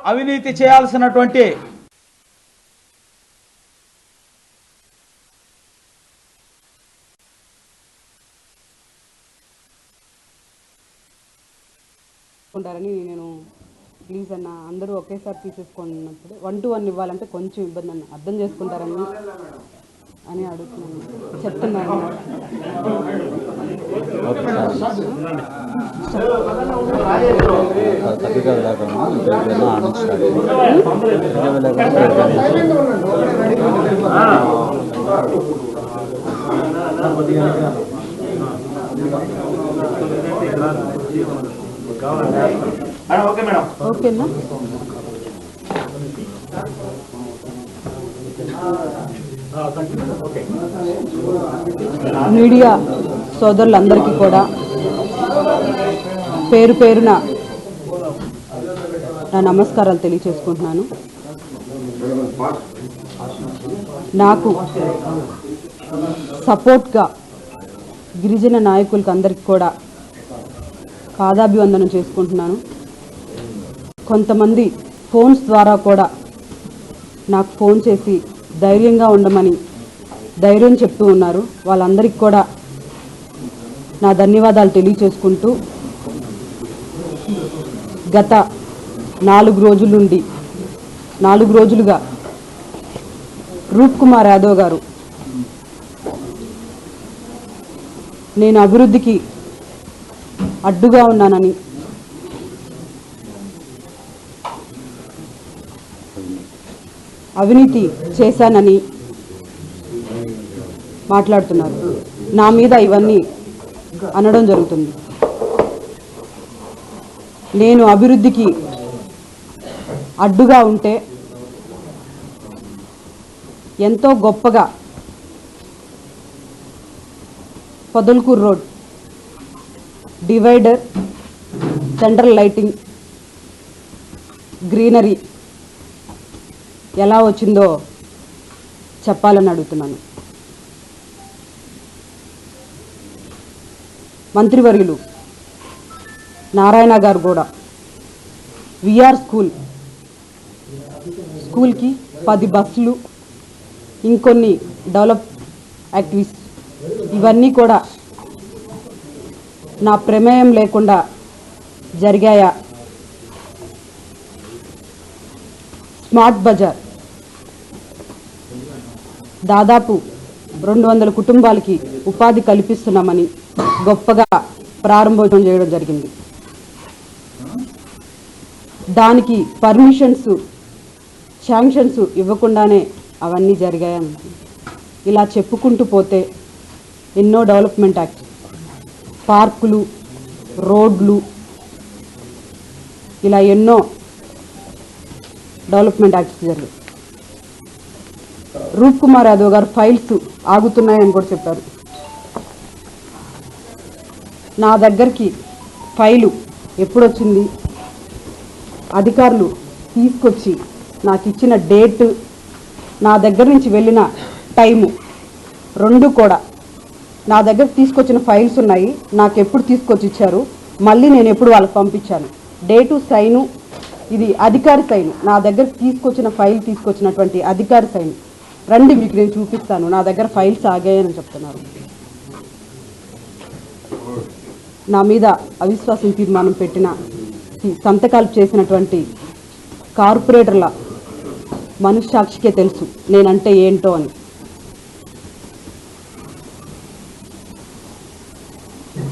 అవినీతి చేయాల్సినటువంటి ఉంటారని నేను ప్లీజ్ అన్న అందరూ ఒకేసారి తీసేసుకున్నప్పుడు 1 to 1 ఇవ్వాలంటే కొంచెం ఇబ్బంది అన్న అర్థం చేసుకుంటారని అని అడుగుతున్నాను చెప్తున్నాను. ఓకేనా మీడియా సోదరులందరికీ కూడా పేరు పేరున నా నమస్కారాలు తెలియచేసుకుంటున్నాను. నాకు సపోర్ట్గా గిరిజన నాయకులకు అందరికీ కూడా పాదాభివందనం చేసుకుంటున్నాను. కొంతమంది ఫోన్స్ ద్వారా కూడా నాకు ఫోన్ చేసి ధైర్యంగా ఉండమని ధైర్యం చెప్తూ ఉన్నారు. వాళ్ళందరికీ కూడా నా ధన్యవాదాలు తెలియచేసుకుంటూ గత 4 రోజులుగా రూప్ కుమార్ యాదవ్ గారు నేను అభివృద్ధికి అడ్డుగా ఉన్నానని అవినీతి చేశానని మాట్లాడుతున్నారు. నా మీద ఇవన్నీ అనడం జరుగుతుంది. నేను అభివృద్ధికి అడ్డుగా ఉంటే ఎంతో గొప్పగా Podalakuru road divider, central lighting, greenery ఎలా వచ్చిందో చెప్పాలని అడుగుతున్నాను. మంత్రివర్యులు నారాయణ గారు కూడా విఆర్ స్కూల్కి 10 బస్సులు, ఇంకొన్ని డెవలప్ యాక్టివిటీస్ ఇవన్నీ కూడా నా ప్రమేయం లేకుండా జరిగాయా? స్మార్ట్ బజార్ దాదాపు 200 కుటుంబాలకి ఉపాధి కల్పిస్తున్నామని గొప్పగా ప్రారంభోత్సవం చేయడం జరిగింది. దానికి పర్మిషన్స్, శాంక్షన్స్ ఇవ్వకుండానే అవన్నీ జరిగాయని ఇలా చెప్పుకుంటూ పోతే ఎన్నో డెవలప్మెంట్ యాక్ట్, పార్కులు, రోడ్లు, ఇలా ఎన్నో డెవలప్మెంట్ యాక్ట్స్ జరిగాయి. రూప్ కుమార్ యాదవ్ గారు ఫైల్స్ ఆగుతున్నాయని కూడా చెప్పారు. నా దగ్గరికి ఫైలు ఎప్పుడొచ్చింది, అధికారులు తీసుకొచ్చి నాకు ఇచ్చిన డేట్, నా దగ్గర నుంచి వెళ్ళిన టైము 2 కూడా నా దగ్గర తీసుకొచ్చిన ఫైల్స్ ఉన్నాయి. నాకు ఎప్పుడు తీసుకొచ్చి ఇచ్చారు, మళ్ళీ నేను ఎప్పుడు వాళ్ళకి పంపించాను, డేటు, సైను, ఇది అధికారి సైన్, నా దగ్గర తీసుకొచ్చిన ఫైల్ తీసుకొచ్చినటువంటి అధికారి సైన్. రండి మీకు నేను చూపిస్తాను, నా దగ్గర ఫైల్స్ ఆగాయని చెప్తున్నారు. నా మీద అవిశ్వాసం తీర్మానం పెట్టిన సంతకాలు చేసినటువంటి కార్పొరేటర్ల మనస్సాక్షికే తెలుసు నేనంటే ఏంటో అని.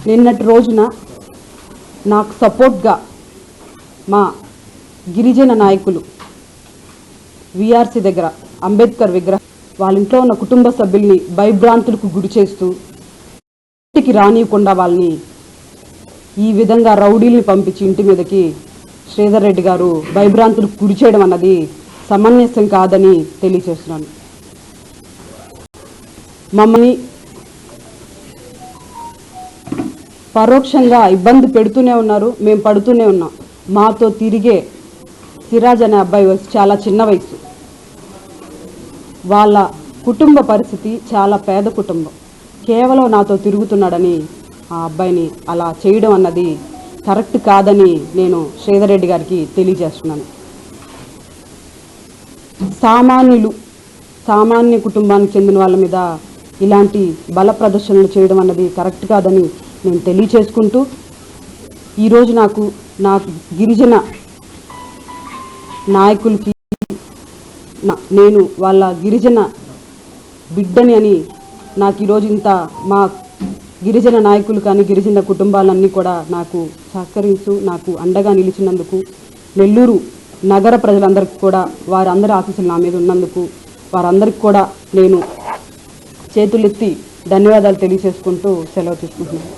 నిన్నటి రోజున నాకు సపోర్ట్గా మా గిరిజన నాయకులు విఆర్సీ దగ్గర అంబేద్కర్ విగ్రహం, వాళ్ళ ఇంట్లో ఉన్న కుటుంబ సభ్యుల్ని భయభ్రాంతులకు గురి చేస్తూ ఇంటికి రానియకుండా వాళ్ళని ఈ విధంగా రౌడీల్ని పంపించి ఇంటి మీదకి శ్రీధర్ రెడ్డి గారు భయభ్రాంతులకు గురి చేయడం అన్నది సమంజసం కాదని తెలియచేస్తున్నాను. మమ్మల్ని పరోక్షంగా ఇబ్బంది పెడుతూనే ఉన్నారు, మేము పడుతూనే ఉన్నాం. మాతో తిరిగే సిరాజ్ అనే అబ్బాయి వయసు చాలా చిన్న వయసు, వాళ్ళ కుటుంబ పరిస్థితి చాలా పేద కుటుంబం. కేవలం నాతో తిరుగుతున్నాడని ఆ అబ్బాయిని అలా చేయడం అన్నది కరెక్ట్ కాదని నేను శ్రీధర్ రెడ్డి గారికి తెలియజేస్తున్నాను. సామాన్య కుటుంబానికి చెందిన వాళ్ళ మీద ఇలాంటి బల ప్రదర్శనలు చేయడం అన్నది కరెక్ట్ కాదని నేను తెలియచేసుకుంటూ, ఈరోజు నా గిరిజన నాయకులకి నేను వాళ్ళ గిరిజన బిడ్డని అని నాకు ఈరోజు ఇంత మా గిరిజన నాయకులు కానీ గిరిజన కుటుంబాలన్నీ కూడా నాకు సహకరిస్తూ నాకు అండగా నిలిచినందుకు, నెల్లూరు నగర ప్రజలందరికీ కూడా వారందరి ఆశీస్సులు నా మీద ఉన్నందుకు వారందరికీ కూడా నేను చేతులెత్తి ధన్యవాదాలు తెలియజేసుకుంటూ సెలవు తీసుకుంటున్నాను.